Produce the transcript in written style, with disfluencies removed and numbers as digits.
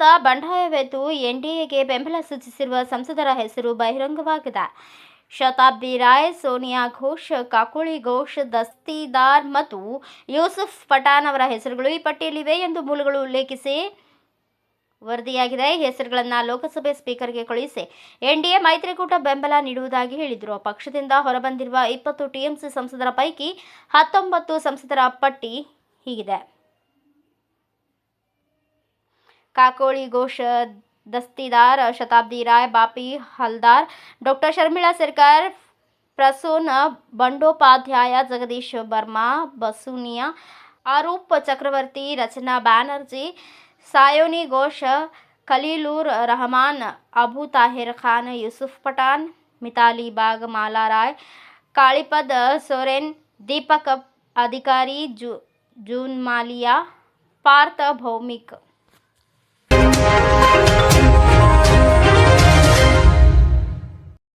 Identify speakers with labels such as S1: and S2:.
S1: ವಿರುದ್ಧ ಬಂಡಾಯವೆದ್ದು ಎನ್ಡಿಎಗೆ ಬೆಂಬಲ ಸೂಚಿಸಿರುವ ಸಂಸದರ ಹೆಸರು ಬಹಿರಂಗವಾಗಿದೆ. ಶತಾಬ್ದಿ ರಾಯ್, ಸೋನಿಯಾ ಘೋಷ್, ಕಾಕೋಳಿ ಘೋಷ್, ದಸ್ತಿದಾರ್ ಮತ್ತು ಯೂಸುಫ್ ಪಠಾಣ್ ಅವರ ಹೆಸರುಗಳು ಈ ಪಟ್ಟಿಯಲ್ಲಿವೆ ಎಂದು ಮೂಲಗಳು ಉಲ್ಲೇಖಿಸಿ ವರದಿಯಾಗಿದೆ. ಈ ಹೆಸರುಗಳನ್ನು ಲೋಕಸಭೆ ಸ್ಪೀಕರ್ಗೆ ಕಳುಹಿಸಿ ಎನ್ಡಿಎ ಮೈತ್ರಿಕೂಟ ಬೆಂಬಲ ನೀಡುವುದಾಗಿ ಹೇಳಿದರು. ಪಕ್ಷದಿಂದ ಹೊರಬಂದಿರುವ 20 ಟಿಎಂಸಿ ಸಂಸದರ ಪೈಕಿ 19 ಸಂಸದರ ಪಟ್ಟಿ ಹೀಗಿದೆ: ಕಾಕೋಳಿ ಘೋಷ್, ದಸ್ತಿದಾರ್, ಶತಾಬ್ದಿ ರಾಯ್, ಬಾಪಿ ಹಲ್ದಾರ್, ಡಾ ಶರ್ಮಿಳಾ ಸರ್ಕಾರ್, ಪ್ರಸೂನ್ ಬಂಡೋಪಾಧ್ಯಾಯ, ಜಗದೀಶ್ ಬರ್ಮಾ, ಬಸುನಿಯಾ, ಆರೂಪ್ ಚಕ್ರವರ್ತಿ, ರಚನಾ ಬ್ಯಾನರ್ಜಿ, ಸಾಯೋನಿ ಘೋಷ್, ಖಲೀಲುರ್ ರಹಮಾನ್, ಅಬು ತಾಹಿರ್ ಖಾನ್, ಯೂಸುಫ್ ಪಠಾಣ್, ಮಿತಾಲಿ ಬಾಗ್, ಮಾಲಾ ರಾಯ್, ಕಾಳಿಪದ್ ಸೊರೆನ್, ದೀಪಕ್ ಅಧಿಕಾರಿ, ಜೂನ್ ಮಾಲಿಯಾ, ಪಾರ್ಥ ಭೌಮಿಕ್.